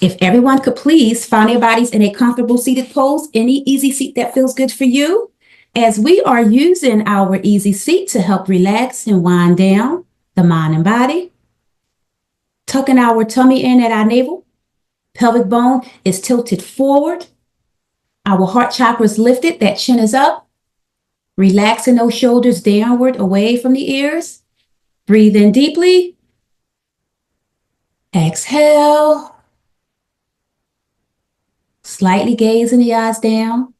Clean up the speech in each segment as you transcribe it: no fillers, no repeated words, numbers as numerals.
If everyone could please find their bodies in a comfortable seated pose, any easy seat that feels good for you, as we are using our easy seat to help relax and wind down the mind and body. Tucking our tummy in at our navel, pelvic bone is tilted forward. Our heart chakra is lifted, that chin is up. Relaxing those shoulders downward away from the ears. Breathe in deeply. Exhale. Slightly gazing the eyes down.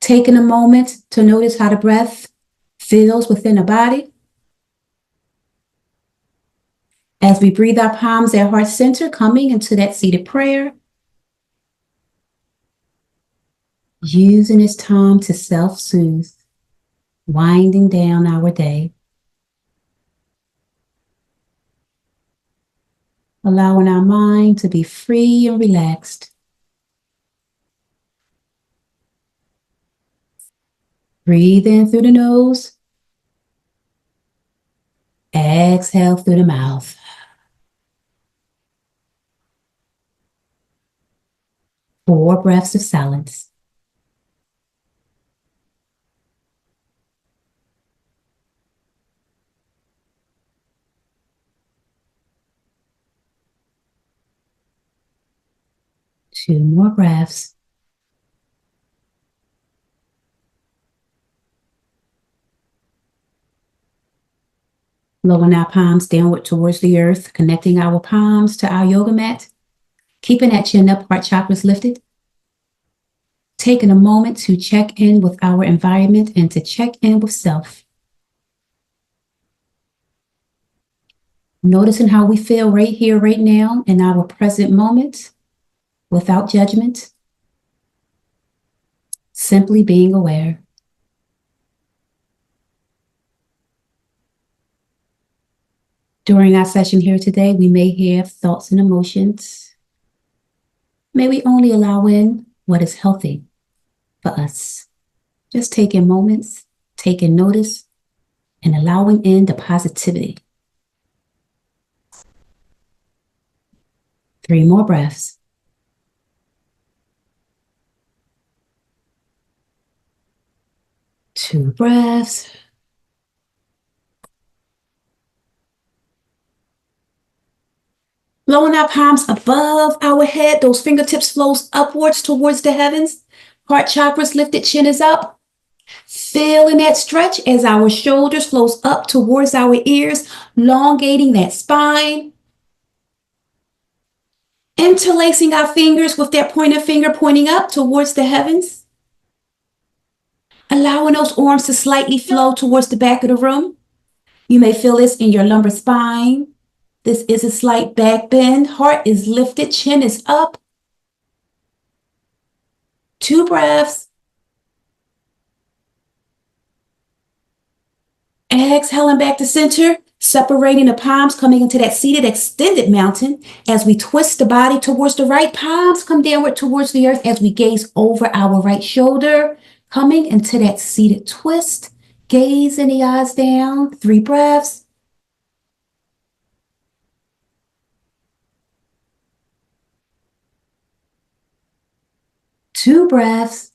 Taking a moment to notice how the breath feels within the body. As we breathe our palms at heart center, coming into that seated prayer. Using this time to self-soothe, winding down our day. Allowing our mind to be free and relaxed. Breathe in through the nose. Exhale through the mouth. Four breaths of silence. Two more breaths. Lowering our palms downward towards the earth, connecting our palms to our yoga mat. Keeping that chin up, heart chakras lifted. Taking a moment to check in with our environment and to check in with self. Noticing how we feel right here, right now, in our present moment, without judgment. Simply being aware. During our session here today, we may have thoughts and emotions. May we only allow in what is healthy for us. Just taking moments, taking notice, and allowing in the positivity. 3 more breaths. Two breaths. Blowing our palms above our head, those fingertips flows upwards towards the heavens. Heart chakras lifted, chin is up. Feeling that stretch as our shoulders flows up towards our ears, elongating that spine. Interlacing our fingers with that pointer finger pointing up towards the heavens. Allowing those arms to slightly flow towards the back of the room. You may feel this in your lumbar spine. This is a slight back bend. Heart is lifted, chin is up. 2 breaths. Exhaling back to center, separating the palms, coming into that seated extended mountain. As we twist the body towards the right, palms come downward towards the earth as we gaze over our right shoulder, coming into that seated twist. Gaze in the eyes down, 3 breaths. Two breaths.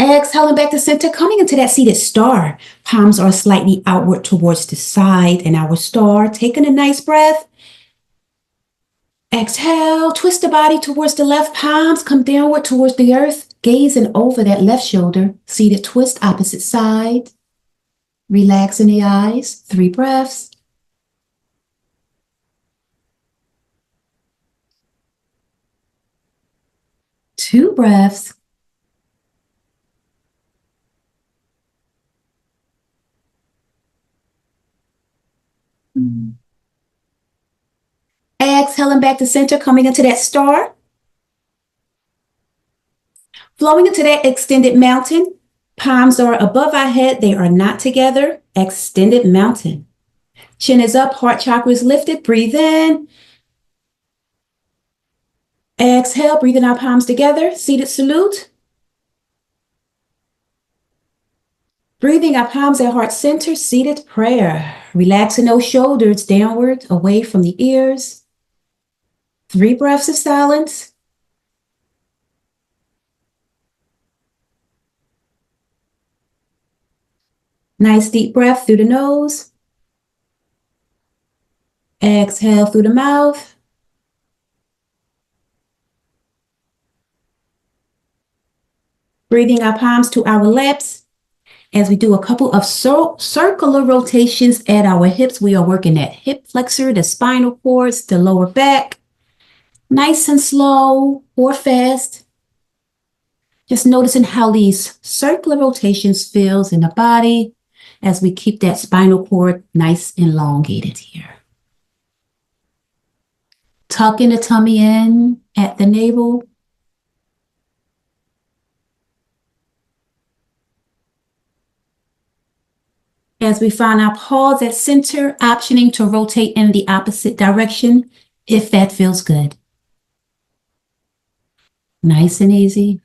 Exhaling back to center, coming into that seated star. Palms are slightly outward towards the side in our star. Taking a nice breath. Exhale, twist the body towards the left. Palms come downward towards the earth. Gazing over that left shoulder. Seated twist, opposite side. Relaxing the eyes. 3 breaths. Two breaths. Exhaling back to center, coming into that star. Flowing into that extended mountain. Palms are above our head. They are not together. Extended mountain. Chin is up, heart chakra is lifted. Breathe in. Exhale, breathing our palms together. Seated salute. Breathing our palms at heart center, seated prayer. Relaxing those shoulders downward, away from the ears. 3 breaths of silence. Nice deep breath through the nose. Exhale through the mouth. Breathing our palms to our laps. As we do a couple of circular rotations at our hips, we are working that hip flexor, the spinal cords, the lower back. Nice and slow or fast. Just noticing how these circular rotations feels in the body as we keep that spinal cord nice and elongated here. Tucking the tummy in at the navel. As we find our pause at center, optioning to rotate in the opposite direction if that feels good. Nice and easy.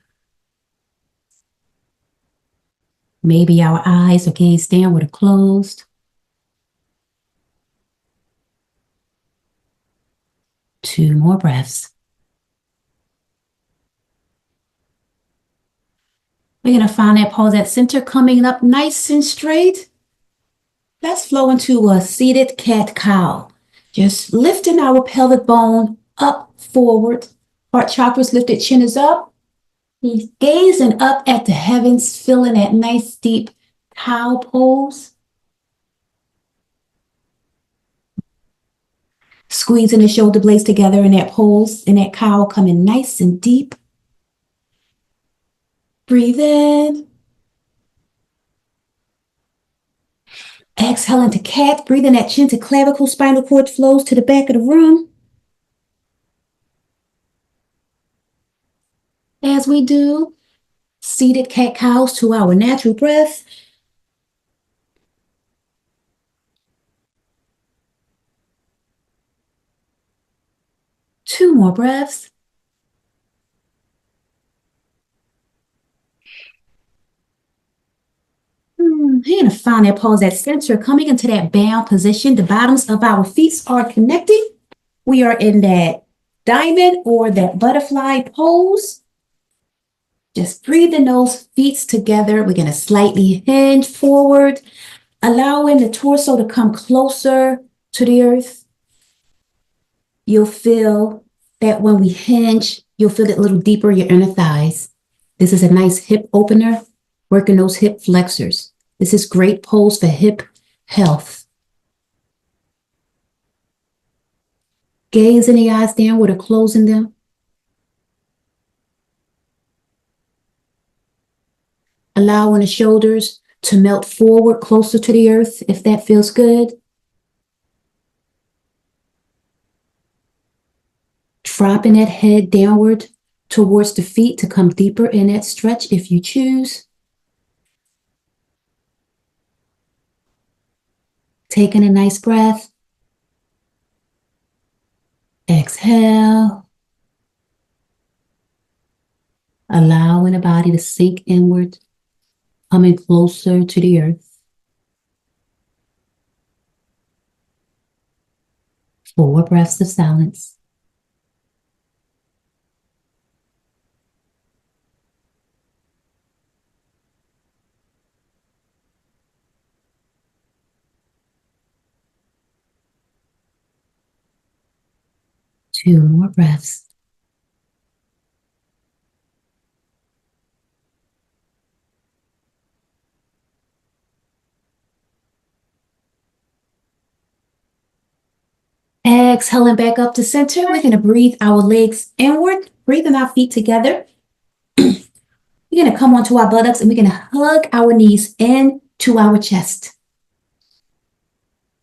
Maybe our eyes or gaze downward or closed. Two more breaths. We're going to find that pause at center coming up nice and straight. Let's flow into a seated cat-cow. Just lifting our pelvic bone up, forward. Heart chakra's lifted, chin is up. He's gazing up at the heavens, feeling that nice deep cow pose. Squeezing the shoulder blades together in that pose, in that cow coming nice and deep. Breathe in. Exhale into cat. Breathe in that chin to clavicle, spinal cord flows to the back of the room. As we do seated cat-cows to our natural breath. Two more breaths. You're going to find that pause at center, coming into that bound position. The bottoms of our feet are connecting. We are in that diamond or that butterfly pose. Just breathing those feet together. We're going to slightly hinge forward, allowing the torso to come closer to the earth. You'll feel that when we hinge, you'll feel it a little deeper, your inner thighs. This is a nice hip opener, working those hip flexors. This is great pose for hip health. Gaze in the eyes downward or closing them. Allowing the shoulders to melt forward closer to the earth if that feels good. Dropping that head downward towards the feet to come deeper in that stretch if you choose. Taking a nice breath. Exhale. Allowing the body to sink inward, coming closer to the earth. 4 breaths of silence. Two more breaths. Exhaling back up to center. We're going to breathe our legs inward, breathing our feet together. We're going to come onto our buttocks and we're going to hug our knees into our chest.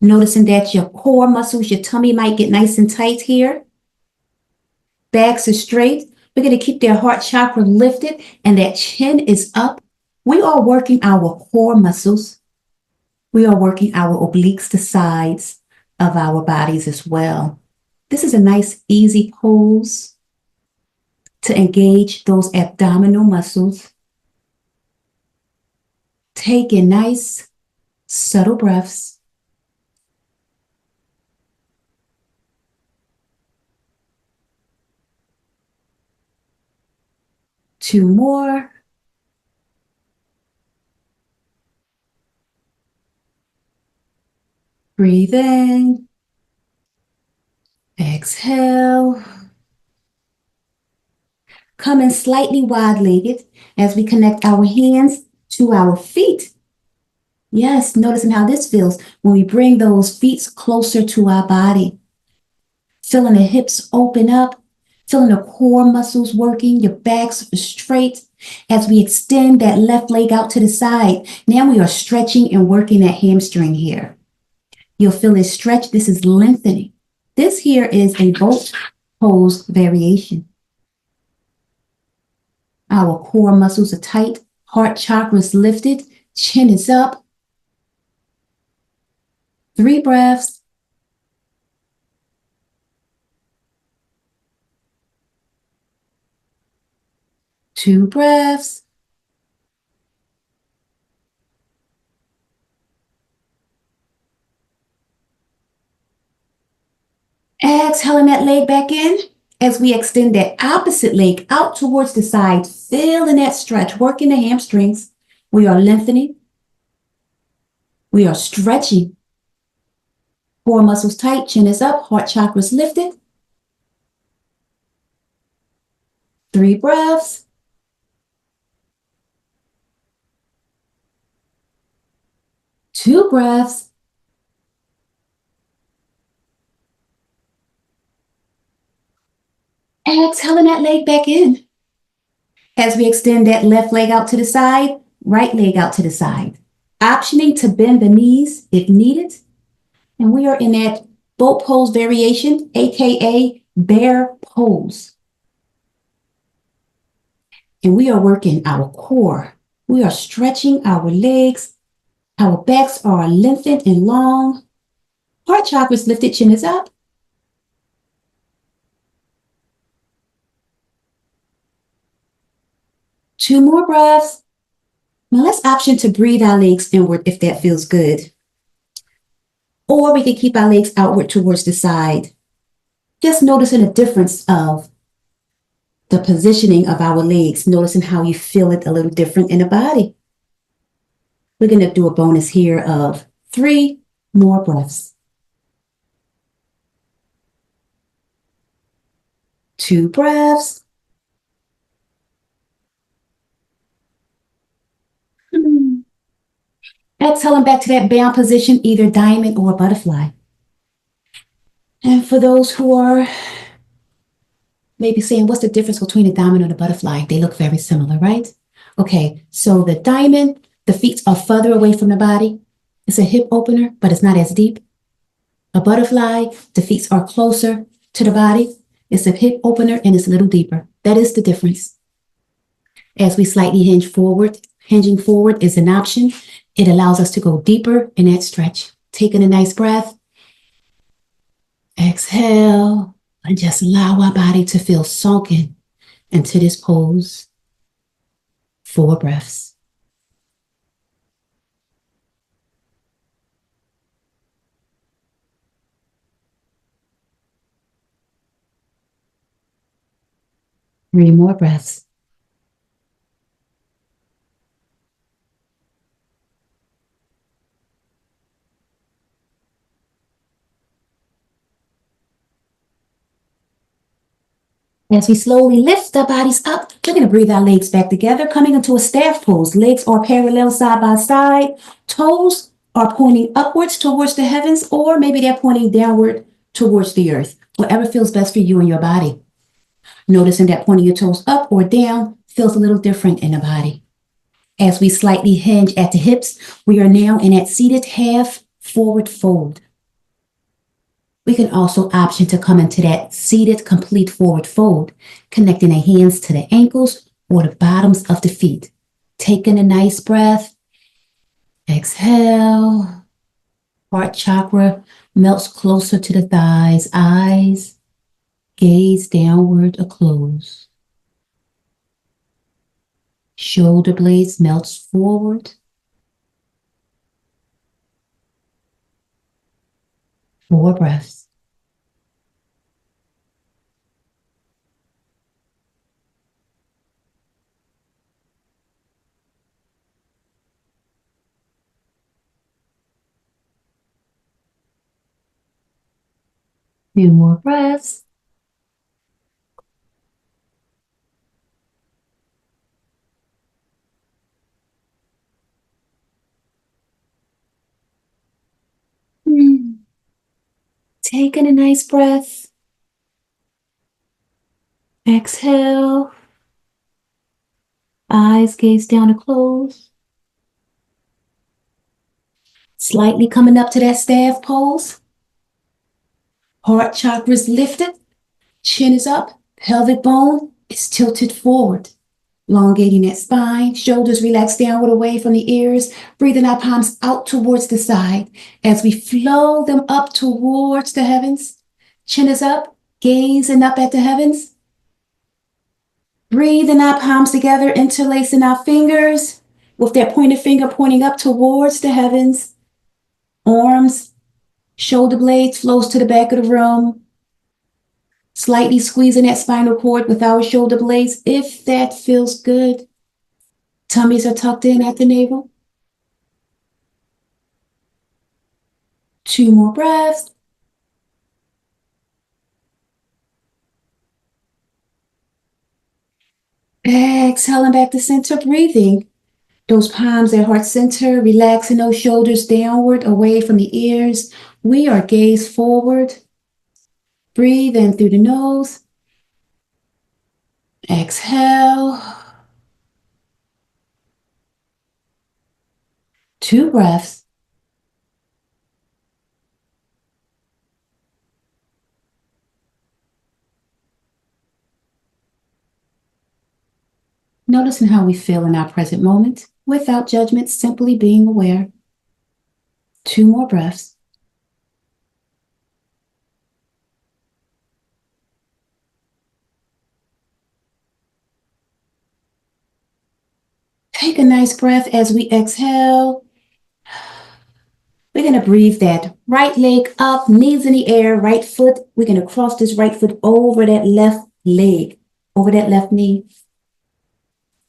Noticing that your core muscles, your tummy might get nice and tight here. Backs are straight. We're going to keep their heart chakra lifted and that chin is up. We are working our core muscles. We are working our obliques, the sides of our bodies as well. This is a nice, easy pose to engage those abdominal muscles. Take in nice, subtle breaths. Two more. Breathe in. Exhale. Come in slightly wide-legged as we connect our hands to our feet. Yes, noticing how this feels when we bring those feet closer to our body. Feeling the hips open up, feeling the core muscles working, your back's straight. As we extend that left leg out to the side, now we are stretching and working that hamstring here. You'll feel it stretch. This is lengthening. This here is a boat pose variation. Our core muscles are tight, heart chakra is lifted, chin is up. 3 breaths. Two breaths. Exhaling that leg back in as we extend that opposite leg out towards the side, feeling that stretch, working the hamstrings. We are lengthening. We are stretching. Core muscles tight, chin is up, heart chakra is lifted. 3 breaths. Two breaths. Exhaling that leg back in. As we extend that left leg out to the side, right leg out to the side. Optioning to bend the knees if needed. And we are in that boat pose variation, aka bear pose. And we are working our core. We are stretching our legs. Our backs are lengthened and long. Heart chakra is lifted, chin is up. Two more breaths. Now let's option to breathe our legs inward if that feels good. Or we can keep our legs outward towards the side. Just noticing the difference of the positioning of our legs, noticing how you feel it a little different in the body. We're going to do a bonus here of 3 more breaths. 2 breaths. Exhaling back to that bound position, either diamond or butterfly. And for those who are maybe saying, what's the difference between a diamond and a butterfly? They look very similar, right? Okay, so the diamond, the feet are further away from the body. It's a hip opener, but it's not as deep. A butterfly, the feet are closer to the body. It's a hip opener and it's a little deeper. That is the difference. As we slightly hinge forward, hinging forward is an option. It allows us to go deeper in that stretch. Taking a nice breath. Exhale and just allow our body to feel sunken into this pose. 4 breaths. Three more breaths. As we slowly lift our bodies up, we're going to breathe our legs back together, coming into a staff pose. Legs are parallel side by side. Toes are pointing upwards towards the heavens, or maybe they're pointing downward towards the earth. Whatever feels best for you and your body. Noticing that pointing your toes up or down feels a little different in the body. As we slightly hinge at the hips, we are now in that seated half forward fold. We can also option to come into that seated complete forward fold, connecting the hands to the ankles or the bottoms of the feet. Taking a nice breath. Exhale. Heart chakra melts closer to the thighs. Eyes gaze downward or close. Shoulder blades melts forward. 4 breaths. Few more breaths. Taking a nice breath. Exhale. Eyes gaze down and close. Slightly coming up to that staff pose. Heart chakras lifted. Chin is up. Pelvic bone is tilted forward. Elongating that spine. Shoulders relax downward away from the ears. Breathing our palms out towards the side as we flow them up towards the heavens. Chin is up. Gazing up at the heavens. Breathing our palms together, interlacing our fingers with that pointer finger pointing up towards the heavens. Arms, shoulder blades flows to the back of the room. Slightly squeezing that spinal cord with our shoulder blades if that feels good. Tummies are tucked in at the navel. 2 more breaths. Exhaling back to center, breathing. Those palms at heart center, relaxing those shoulders downward, away from the ears. We are gaze forward. Breathe in through the nose. Exhale. 2 breaths. Noticing how we feel in our present moment without judgment, simply being aware. 2 more breaths. Take a nice breath as we exhale. We're going to breathe that right leg up, knees in the air, right foot. We're going to cross this right foot over that left leg, over that left knee.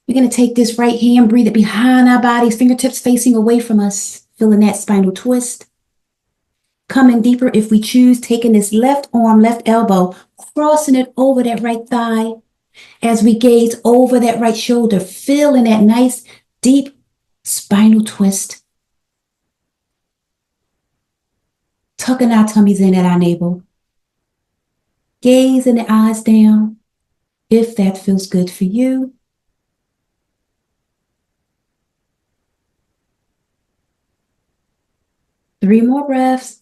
We're going to take this right hand, breathe it behind our bodies, fingertips facing away from us, feeling that spinal twist. Coming deeper if we choose, taking this left arm, left elbow, crossing it over that right thigh as we gaze over that right shoulder, feeling that nice, deep spinal twist. Tucking our tummies in at our navel. Gazing the eyes down if that feels good for you. 3 more breaths.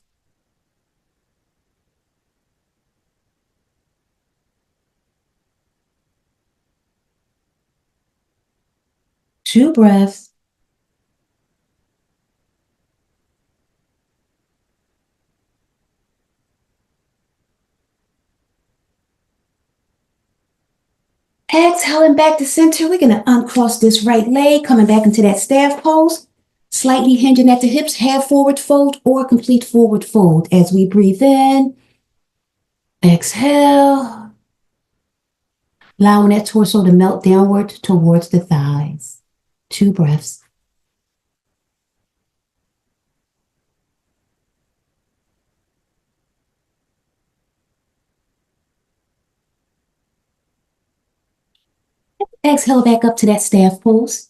Two breaths. Exhaling back to center, we're going to uncross this right leg, coming back into that staff pose, slightly hinging at the hips, half forward fold or complete forward fold as we breathe in. Exhale, allowing that torso to melt downward towards the thighs. 2 breaths. Exhale back up to that staff pose.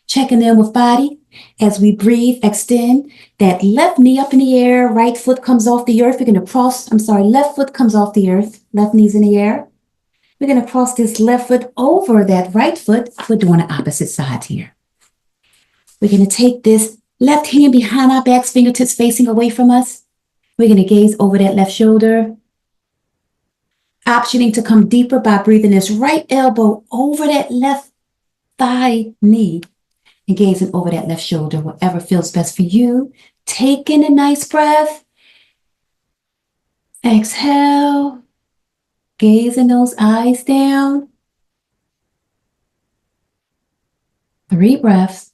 Checking in with body as we breathe, extend that left knee up in the air, right foot comes off the earth. We're going to left foot comes off the earth, left knee's in the air. We're going to cross this left foot over that right foot. We're doing the opposite side here. We're going to take this left hand behind our backs, fingertips facing away from us. We're going to gaze over that left shoulder. Optioning to come deeper by breathing this right elbow over that left thigh knee and gazing over that left shoulder, whatever feels best for you. Taking a nice breath. Exhale. Gazing those eyes down. 3 breaths.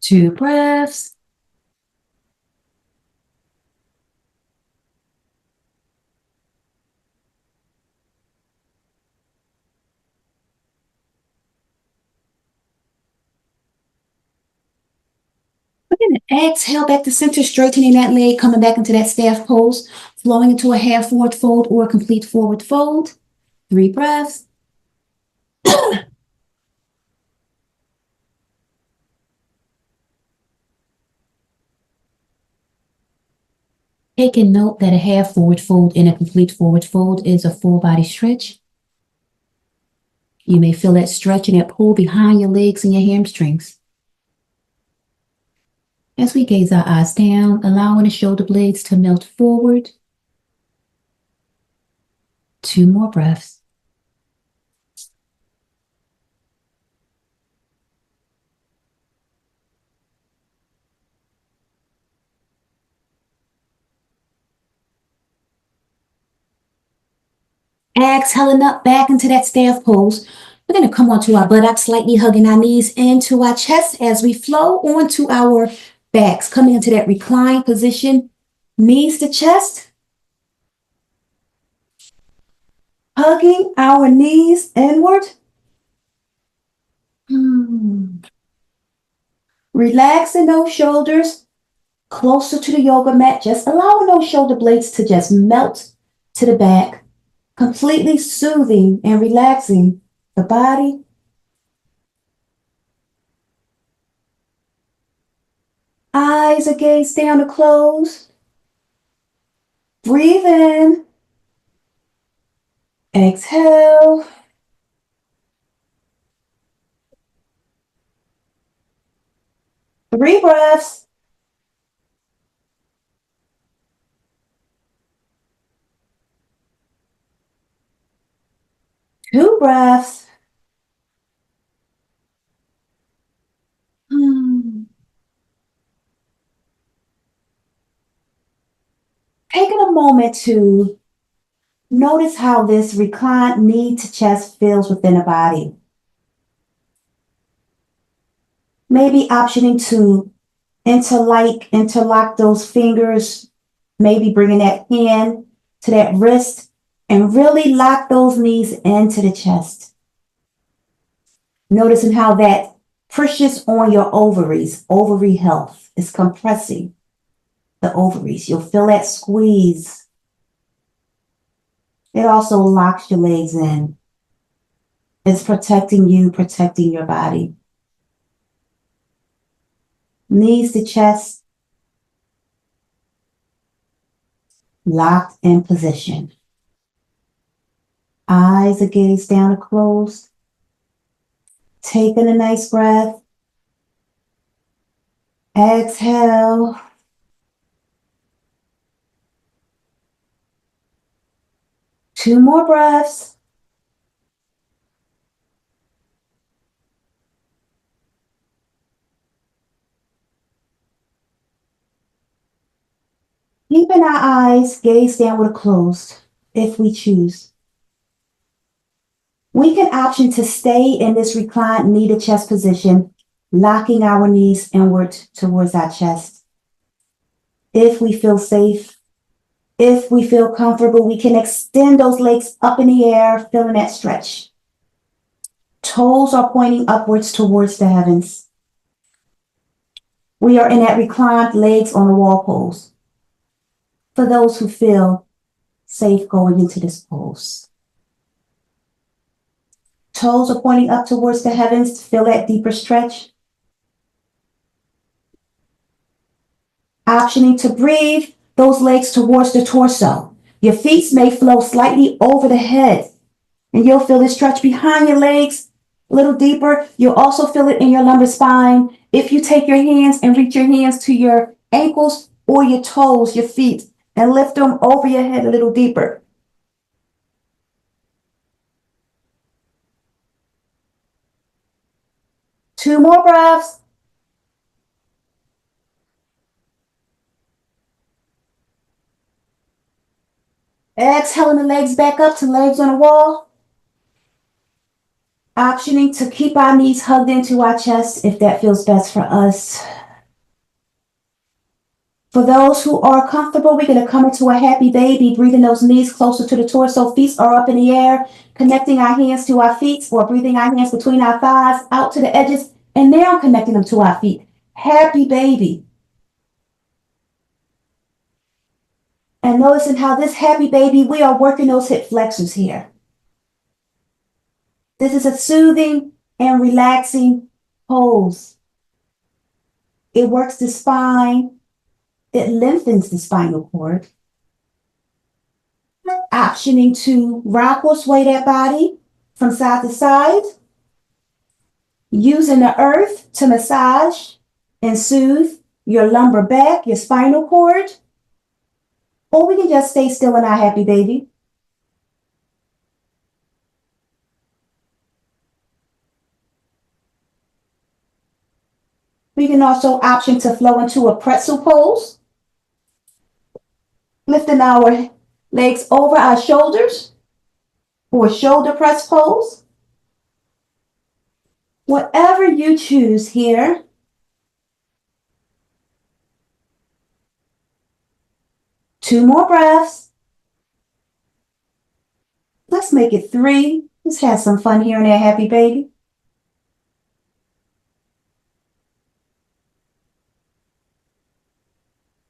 2 breaths. We're going to exhale back to center, straightening that leg, coming back into that staff pose, flowing into a half forward fold or a complete forward fold. 3 breaths. Taking note that a half forward fold and a complete forward fold is a full body stretch. You may feel that stretch and that pull behind your legs and your hamstrings. As we gaze our eyes down, allowing the shoulder blades to melt forward. 2 more breaths. Exhaling up back into that staff pose. We're going to come onto our buttocks, slightly hugging our knees into our chest as we flow onto our backs, coming into that reclined position, knees to chest, hugging our knees inward. Relaxing those shoulders closer to the yoga mat, just allowing those shoulder blades to just melt to the back, completely soothing and relaxing the body. Eyes are gazed down to close. Breathe in. Exhale. Three breaths. Two breaths. Taking a moment to notice how this reclined knee to chest feels within the body. Maybe optioning to interlock those fingers, maybe bringing that hand to that wrist and really lock those knees into the chest. Noticing how that pushes on your ovaries. Ovary health is compressing the ovaries. You'll feel that squeeze. It also locks your legs in. It's protecting you, protecting your body. Knees to chest, locked in position. Eyes are gazed down and closed. Taking a nice breath. Exhale. Two more breaths. Keeping our eyes gazed downward closed, if we choose. We can option to stay in this reclined knee to chest position, locking our knees inward towards our chest. If we feel safe, if we feel comfortable, we can extend those legs up in the air, feeling that stretch. Toes are pointing upwards towards the heavens. We are in that reclined legs on the wall pose. For those who feel safe going into this pose. Toes are pointing up towards the heavens to feel that deeper stretch. Optioning to breathe those legs towards the torso. Your feet may flow slightly over the head, and you'll feel the stretch behind your legs a little deeper. You'll also feel it in your lumbar spine. If you take your hands and reach your hands to your ankles or your toes, your feet, and lift them over your head a little deeper. Two more breaths. Exhaling the legs back up to legs on the wall. Optioning to keep our knees hugged into our chest if that feels best for us. For those who are comfortable, we're going to come into a happy baby, breathing those knees closer to the torso. Feet are up in the air, connecting our hands to our feet, or breathing our hands between our thighs out to the edges, and now connecting them to our feet. Happy baby. And noticing how this happy baby, we are working those hip flexors here. This is a soothing and relaxing pose. It works the spine. It lengthens the spinal cord. Optioning to rock or sway that body from side to side. Using the earth to massage and soothe your lumbar back, your spinal cord. Or we can just stay still in our happy baby. We can also option to flow into a pretzel pose. Lifting our legs over our shoulders or shoulder press pose. Whatever you choose here. Two more breaths. Let's make it 3. Let's have some fun here in that happy baby.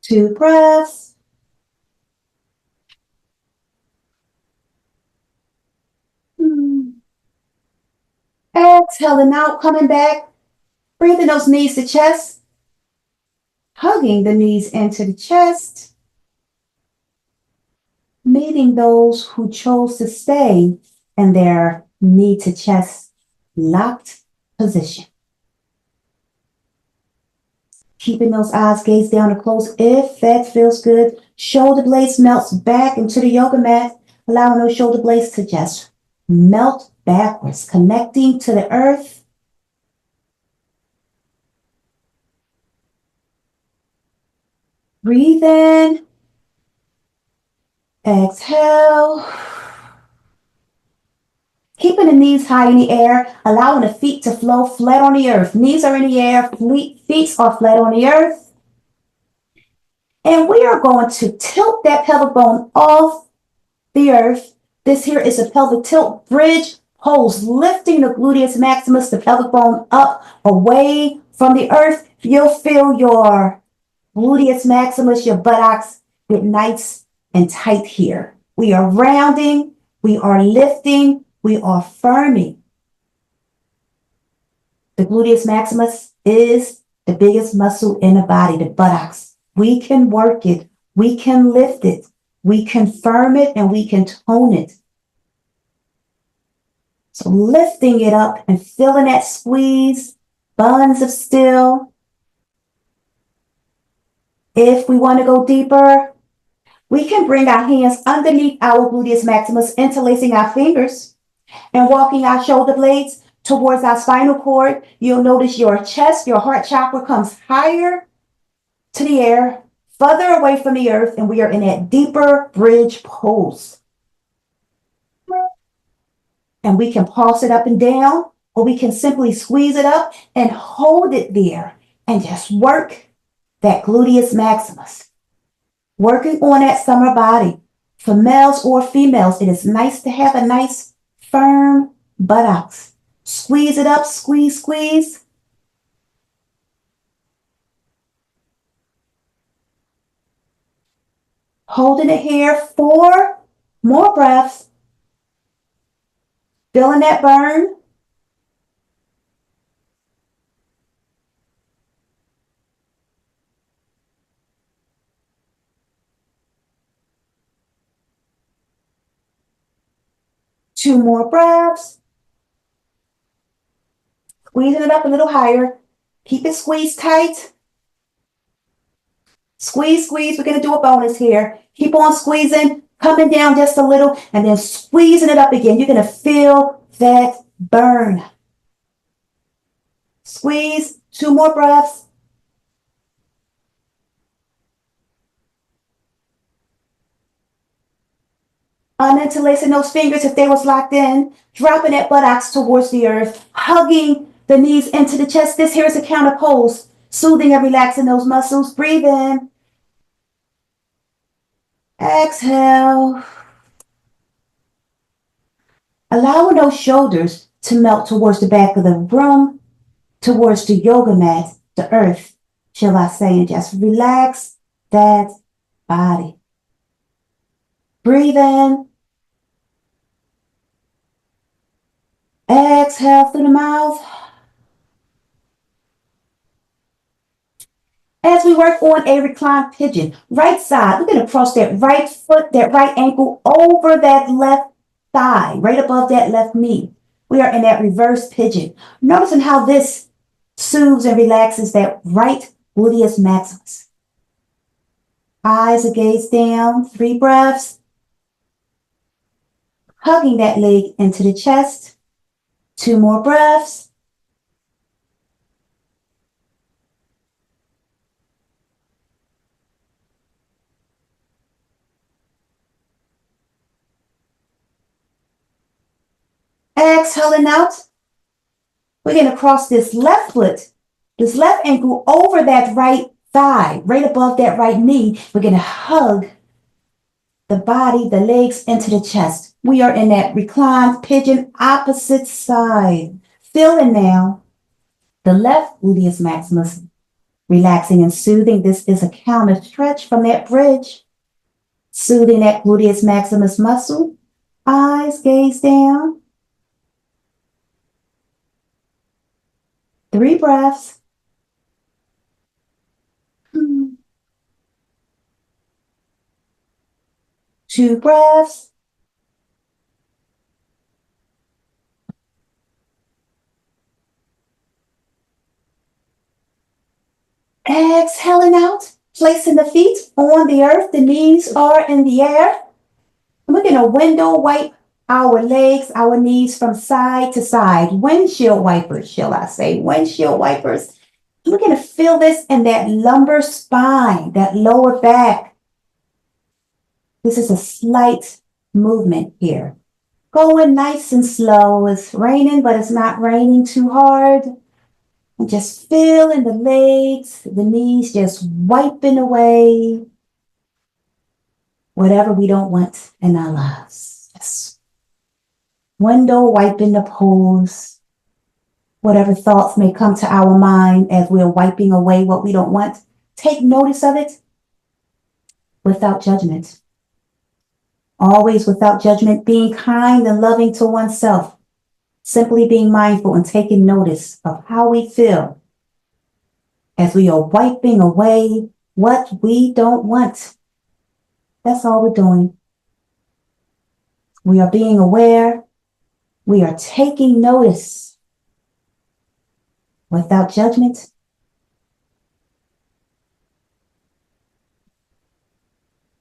Two breaths. Exhaling out, coming back. Breathing those knees to chest. Hugging the knees into the chest. Meeting those who chose to stay in their knee to chest locked position. Keeping those eyes gazed down and close if that feels good. Shoulder blades melts back into the yoga mat, allowing those shoulder blades to just melt backwards, connecting to the earth. Breathe in. Exhale. Keeping the knees high in the air, allowing the feet to flow flat on the earth. Knees are in the air, feet are flat on the earth. And we are going to tilt that pelvic bone off the earth. This here is a pelvic tilt bridge pose, lifting the gluteus maximus, the pelvic bone up away from the earth. You'll feel your gluteus maximus, your buttocks get nice and tight here. We are rounding, we are lifting, we are firming. The gluteus maximus is the biggest muscle in the body, the buttocks. We can work it, we can lift it, we can firm it, and we can tone it. So lifting it up and feeling that squeeze, buns of still. If we want to go deeper, we can bring our hands underneath our gluteus maximus, interlacing our fingers and walking our shoulder blades towards our spinal cord. You'll notice your chest, your heart chakra comes higher to the air, further away from the earth, and we are in that deeper bridge pose. And we can pulse it up and down, or we can simply squeeze it up and hold it there and just work that gluteus maximus. Working on that summer body. For males or females, it is nice to have a nice firm buttocks. Squeeze it up, squeeze, squeeze. Holding it here, 4 more breaths. Feeling that burn. Two more breaths. Squeezing it up a little higher. Keep it squeezed tight. Squeeze, squeeze. We're going to do a bonus here. Keep on squeezing, coming down just a little, and then squeezing it up again. You're going to feel that burn. Squeeze. 2 more breaths. Uninterlacing those fingers if they was locked in, dropping that buttocks towards the earth, hugging the knees into the chest. This here is a counter pose, soothing and relaxing those muscles. Breathe in. Exhale. Allowing those shoulders to melt towards the back of the room, towards the yoga mat, the earth, shall I say, and just relax that body. Breathe in. Exhale through the mouth. As we work on a reclined pigeon, right side, we're going to cross that right foot, that right ankle over that left thigh, right above that left knee. We are in that reverse pigeon. Noticing how this soothes and relaxes that right gluteus maximus. Eyes are gazed down, 3 breaths. Hugging that leg into the chest. 2 more breaths. Exhaling out. We're going to cross this left foot, this left ankle over that right thigh, right above that right knee. We're going to hug the body, the legs into the chest. We are in that reclined pigeon, opposite side. Feeling now the left gluteus maximus relaxing and soothing. This is a counter stretch from that bridge. Soothing that gluteus maximus muscle. Eyes gaze down. 3 breaths. 2 breaths. Exhaling out, placing the feet on the earth. The knees are in the air. We're going to window wipe our legs, our knees from side to side. Windshield wipers, shall I say. Windshield wipers. We're going to feel this in that lumbar spine, that lower back. This is a slight movement here. Going nice and slow. It's raining, but it's not raining too hard. And just feeling the legs, the knees, just wiping away whatever we don't want in our lives. Yes. Window wiping the pose, whatever thoughts may come to our mind as we're wiping away what we don't want. Take notice of it without judgment. Always without judgment, being kind and loving to oneself. Simply being mindful and taking notice of how we feel as we are wiping away what we don't want. That's all we're doing. We are being aware. We are taking notice without judgment.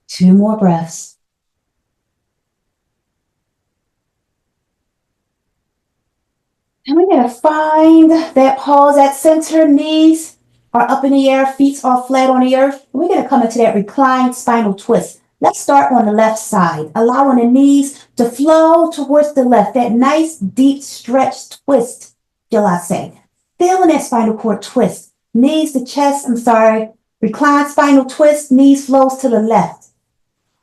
Two more breaths. And we're going to find that pause at center. Knees are up in the air, feet are flat on the earth. We're going to come into that reclined spinal twist. Let's start on the left side, allowing the knees to flow towards the left. That nice, deep stretch twist, shall I say. Feeling that spinal cord twist. Knees to chest, reclined spinal twist, knees flows to the left.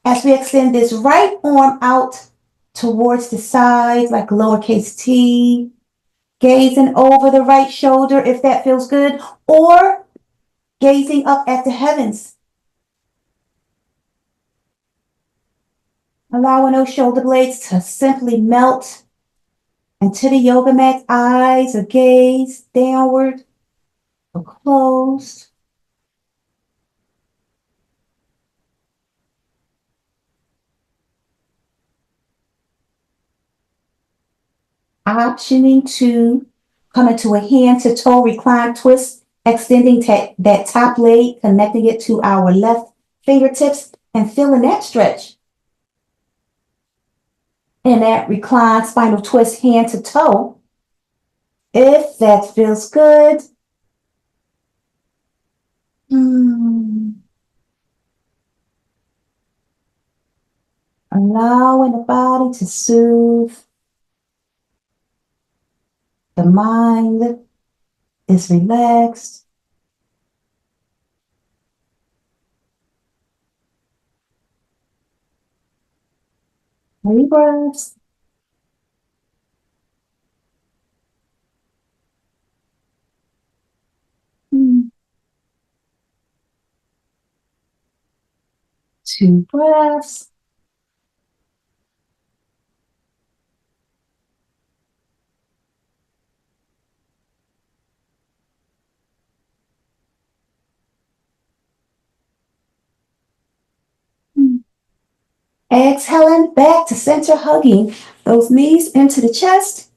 As we extend this right arm out towards the side, like a lowercase t, gazing over the right shoulder if that feels good, or gazing up at the heavens. Allowing those shoulder blades to simply melt into the yoga mat. Eyes are gazed downward or closed. Optioning to come into a hand-to-toe reclined twist, extending that top leg, connecting it to our left fingertips, and feeling that stretch. In that reclined spinal twist, hand to toe. If that feels good. Allowing the body to soothe. The mind is relaxed. 3 breaths. Mm. 2 breaths. Mm. Exhaling back to center, hugging those knees into the chest.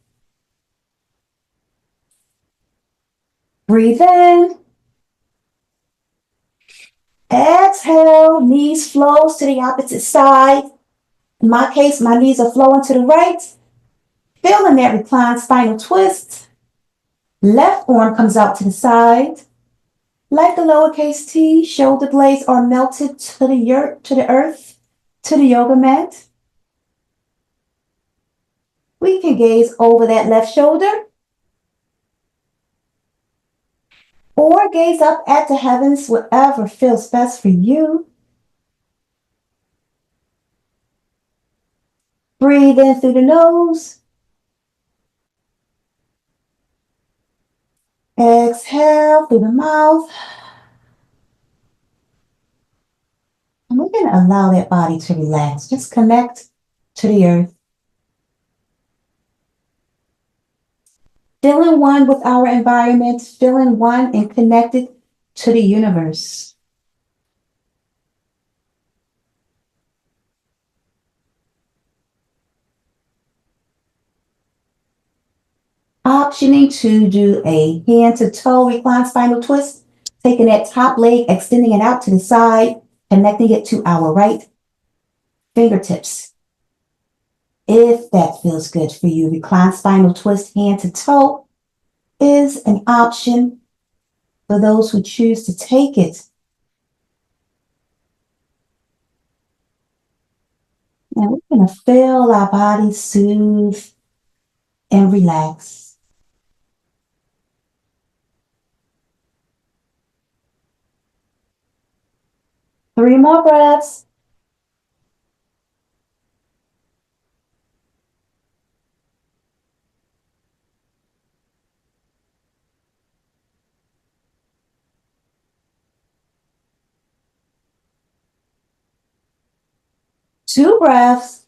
Breathe in. Exhale, knees flows to the opposite side. In my case, my knees are flowing to the right. Feeling that reclined spinal twist. Left arm comes out to the side. Like the lowercase t, shoulder blades are melted to the earth, to the yoga mat. We can gaze over that left shoulder or gaze up at the heavens, whatever feels best for you. Breathe in through the nose. Exhale through the mouth. And we're going to allow that body to relax. Just connect to the earth. Feeling one with our environment, feeling one and connected to the universe. Optioning to do a hand to toe reclined spinal twist, taking that top leg, extending it out to the side, connecting it to our right fingertips. If that feels good for you, reclined spinal twist, hand to toe is an option for those who choose to take it. And we're going to feel our body soothe and relax. 3 more breaths. Two breaths.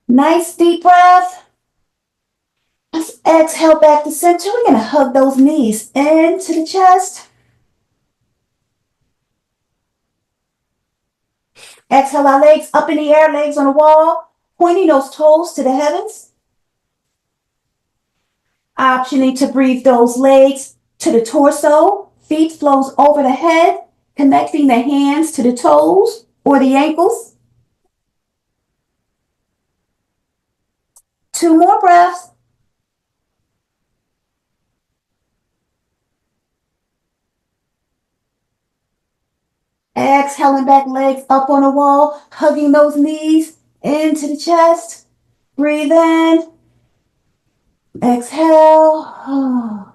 Nice deep breath. Let's exhale back to center. We're going to hug those knees into the chest. Exhale our legs up in the air, legs on the wall, pointing those toes to the heavens. Optioning to breathe those legs to the torso. Feet flows over the head, connecting the hands to the toes or the ankles. 2 more breaths. Exhaling back, legs up on the wall, hugging those knees into the chest. Breathe in. Exhale.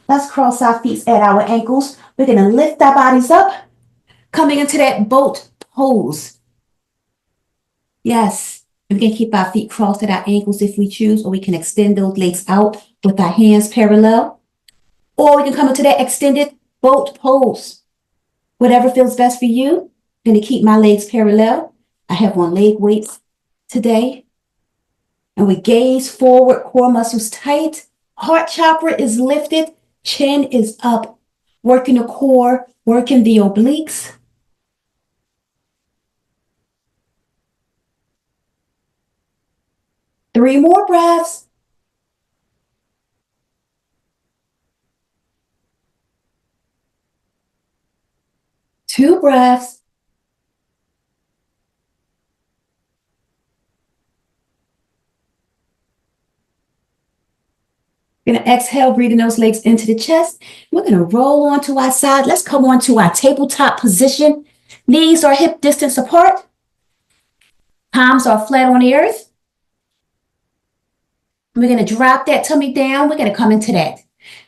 Let's cross our feet at our ankles. We're going to lift our bodies up, coming into that boat pose. Yes, we can keep our feet crossed at our ankles if we choose, or we can extend those legs out with our hands parallel. Or we can come into that extended boat pose. Whatever feels best for you. I'm going to keep my legs parallel. I have on leg weights today. And we gaze forward, core muscles tight. Heart chakra is lifted. Chin is up. Working the core, working the obliques. Three more breaths. Two breaths. We're going to exhale, breathing those legs into the chest. We're going to roll onto our side. Let's come onto our tabletop position. Knees are hip distance apart. Palms are flat on the earth. We're going to drop that tummy down. We're going to come into that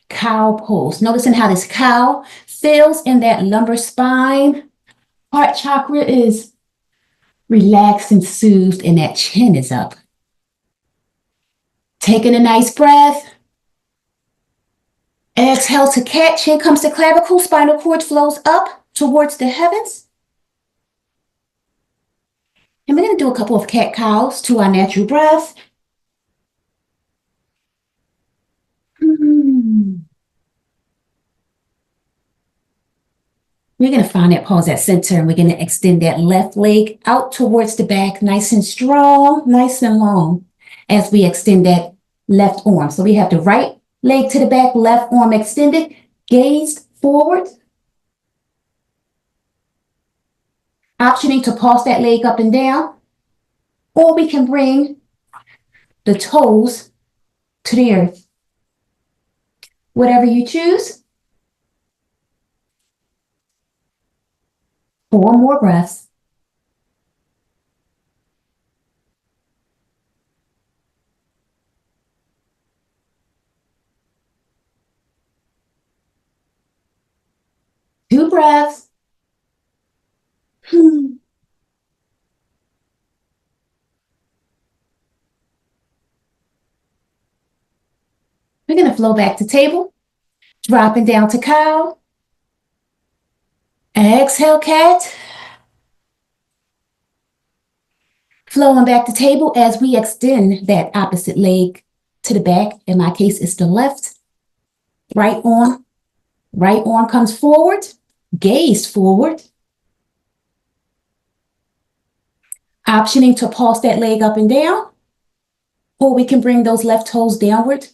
cow pose. Noticing how this cow feels in that lumbar spine. Heart chakra is relaxed and soothed, and that chin is up. Taking a nice breath. Exhale to cat. Chin comes to clavicle. Spinal cord flows up towards the heavens. And we're going to do a couple of cat cows to our natural breath. We're going to find that pause at center, and we're going to extend that left leg out towards the back, nice and strong, nice and long, as we extend that left arm. So we have the right leg to the back, left arm extended, gaze forward. Optioning to pulse that leg up and down, or we can bring the toes to the earth. Whatever you choose. 4 more breaths. Two breaths. We're going to flow back to table, dropping down to cow. Exhale, cat. Flowing back to table as we extend that opposite leg to the back. In my case, it's the left. Right arm comes forward, gaze forward. Optioning to pulse that leg up and down, or we can bring those left toes downward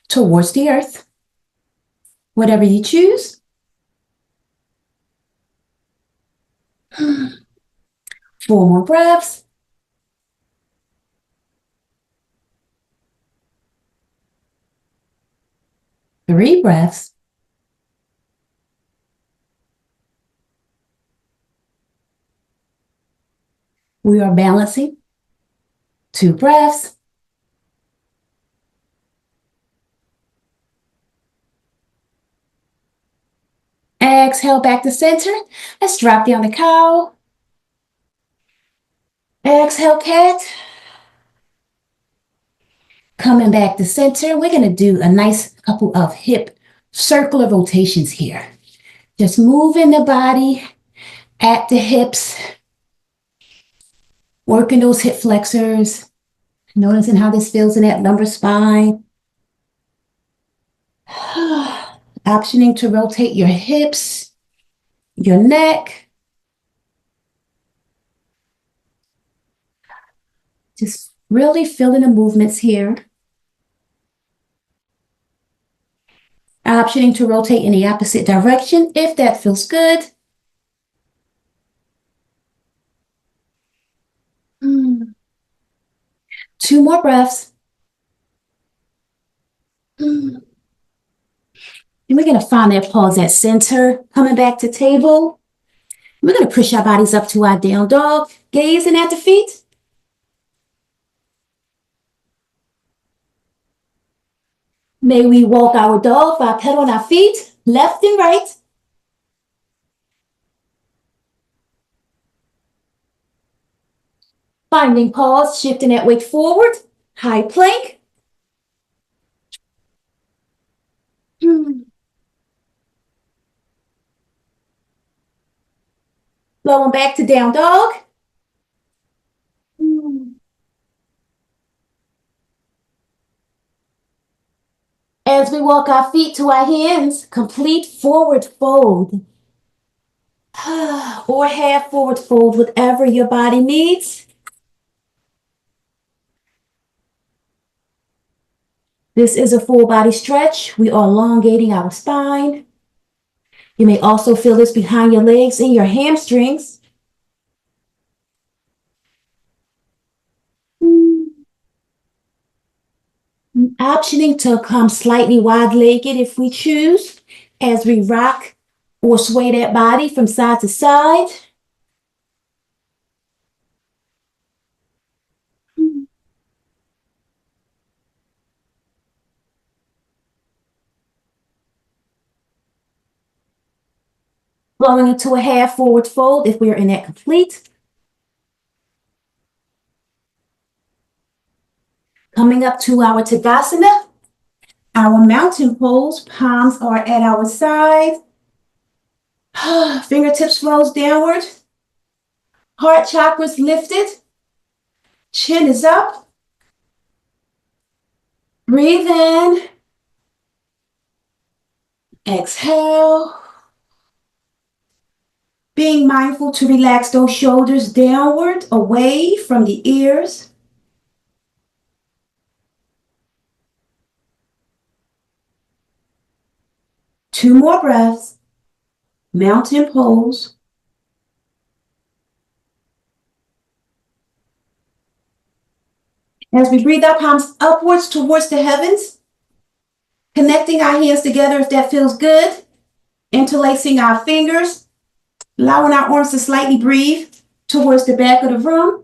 towards the earth. Whatever you choose. 4 more breaths. Three breaths. We are balancing. 2 breaths. Exhale back to center. Let's drop down the cow. Exhale, cat. Coming back to center. We're going to do a nice couple of hip circular rotations here. Just moving the body at the hips. Working those hip flexors. Noticing how this feels in that lumbar spine. Optioning to rotate your hips, your neck. Just really feeling the movements here. Optioning to rotate in the opposite direction if that feels good. Two more breaths. And we're going to find that pause at center, coming back to table. We're going to push our bodies up to our down dog, gazing at the feet. May we walk our dog by pedaling our feet, left and right. Finding pause, shifting that weight forward, high plank. Flowing back to down dog. As we walk our feet to our hands, complete forward fold. Or half forward fold, whatever your body needs. This is a full body stretch. We are elongating our spine. You may also feel this behind your legs and your hamstrings. Optioning to come slightly wide-legged if we choose, as we rock or sway that body from side to side. Flowing into a half forward fold if we are in that complete. Coming up to our Tadasana, our mountain pose. Palms are at our side. Fingertips flows downward. Heart chakras lifted. Chin is up. Breathe in. Exhale. Being mindful to relax those shoulders downward, away from the ears. Two more breaths. Mountain pose. As we breathe our palms upwards towards the heavens, connecting our hands together if that feels good, interlacing our fingers, allowing our arms to slightly breathe towards the back of the room.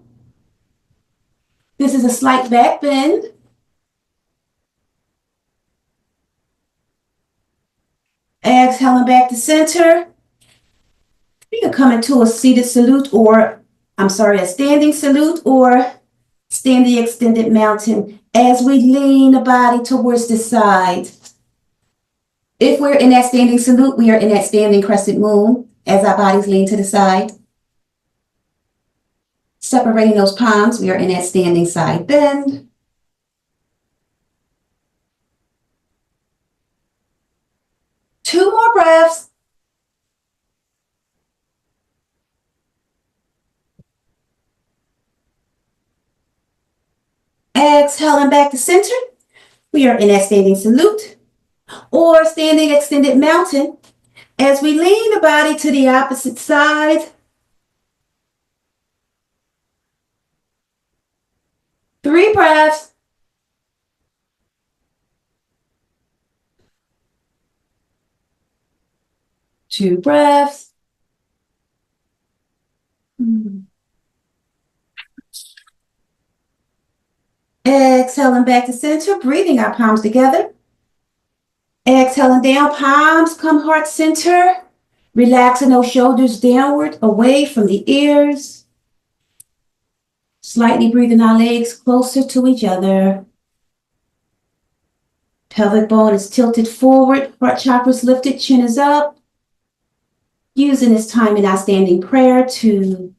This is a slight back bend. Exhaling back to center. You can come into a seated salute a standing salute or standing extended mountain as we lean the body towards the side. If we're in that standing salute, we are in that standing crescent moon as our bodies lean to the side. Separating those palms, we are in that standing side bend. Two more breaths. Exhaling back to center. We are in that standing salute or standing extended mountain as we lean the body to the opposite side. Three breaths. Two breaths. Exhaling back to center, breathing our palms together. Exhaling down, palms come heart center. Relaxing those shoulders downward, away from the ears. Slightly breathing our legs closer to each other. Pelvic bone is tilted forward, heart chakras lifted, chin is up. Using this time in our standing prayer to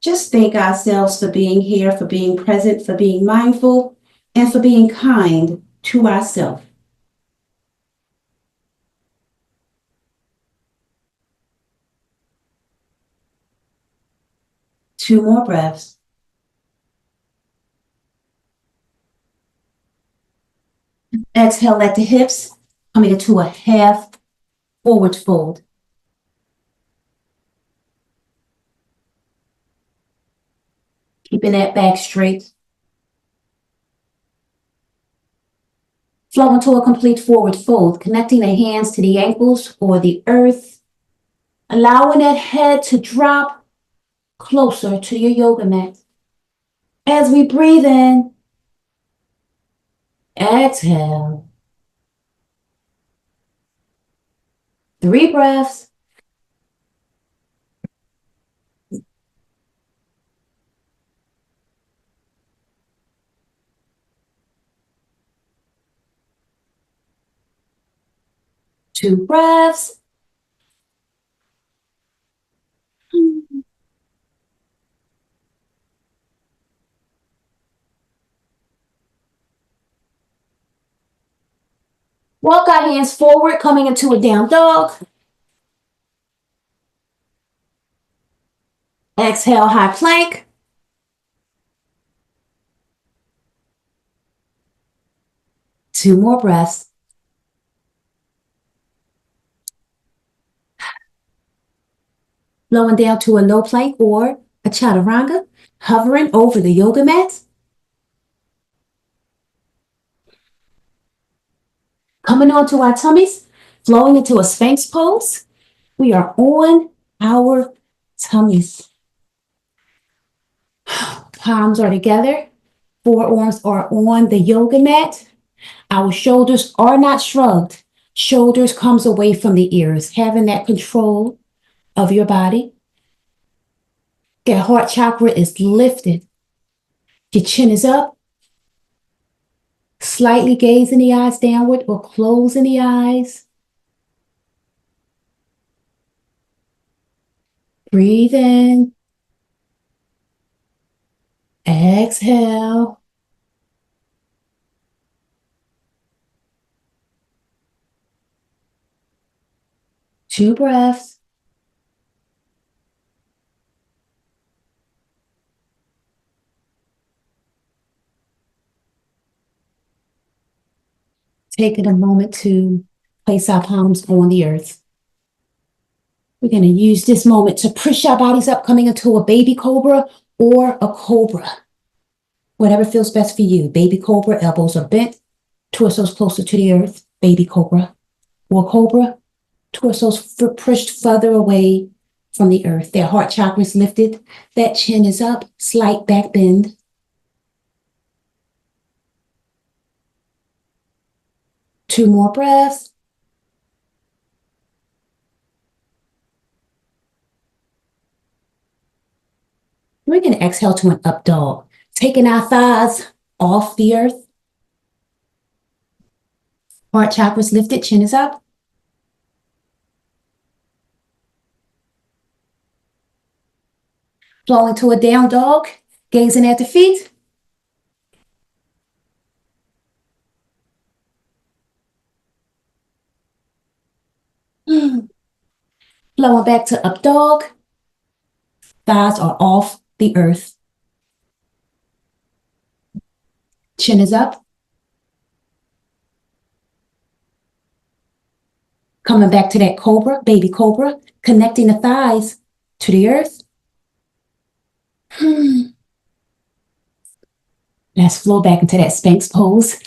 just thank ourselves for being here, for being present, for being mindful, and for being kind to ourselves. Two more breaths. Exhale, let the hips coming into a half forward fold. Keeping that back straight. Flow into a complete forward fold, connecting the hands to the ankles or the earth, allowing that head to drop closer to your yoga mat. As we breathe in, exhale. 3 breaths. Two breaths. Walk our hands forward, coming into a down dog. Exhale, high plank. Two more breaths. Flowing down to a low plank or a chaturanga, hovering over the yoga mat. Coming onto our tummies, flowing into a Sphinx pose. We are on our tummies. Palms are together. Forearms are on the yoga mat. Our shoulders are not shrugged. Shoulders comes away from the ears, having that control of your body. That heart chakra is lifted. Your chin is up. Slightly gazing the eyes downward or closing the eyes. Breathe in. Exhale. Two breaths. Taking a moment to place our palms on the earth. We're going to use this moment to push our bodies up, coming into a baby cobra or a cobra. Whatever feels best for you. Baby cobra, elbows are bent, torsos closer to the earth. Baby cobra or cobra, torsos pushed further away from the earth. Their heart chakra is lifted. That chin is up, slight back bend. Two more breaths. We're going to exhale to an up dog, taking our thighs off the earth. Heart chakra is lifted, chin is up. Flowing to a down dog, gazing at the feet. Flowing back to up dog. Thighs are off the earth. Chin is up. Coming back to that cobra, baby cobra, connecting the thighs to the earth. Let's flow back into that Sphinx pose.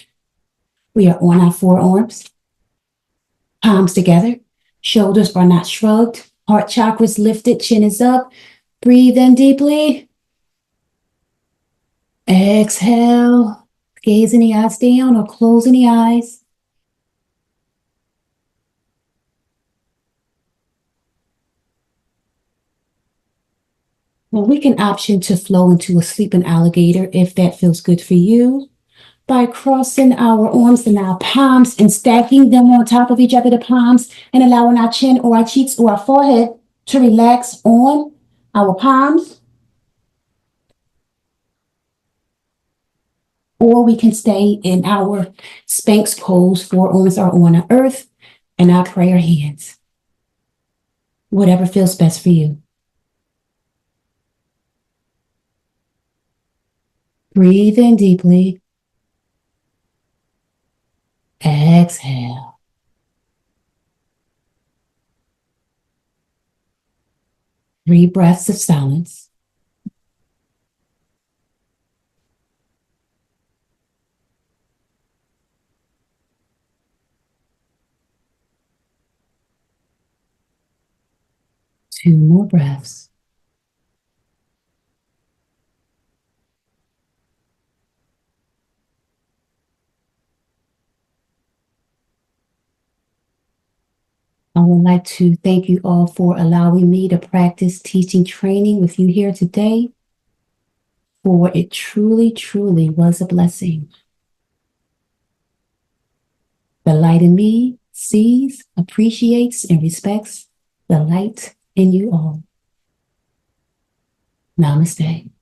We are on our forearms, palms together, shoulders are not shrugged, heart chakra is lifted, chin is up. Breathe in deeply. Exhale, gazing the eyes down or closing the eyes. Well, we can option to flow into a sleeping alligator if that feels good for you, by crossing our arms and our palms and stacking them on top of each other, the palms, and allowing our chin or our cheeks or our forehead to relax on our palms. Or we can stay in our Sphinx pose, forearms are on the earth and our prayer hands. Whatever feels best for you. Breathe in deeply. Exhale. 3 breaths of silence. Two more breaths. I would like to thank you all for allowing me to practice teaching training with you here today, for it truly, truly was a blessing. The light in me sees, appreciates, and respects the light in you all. Namaste.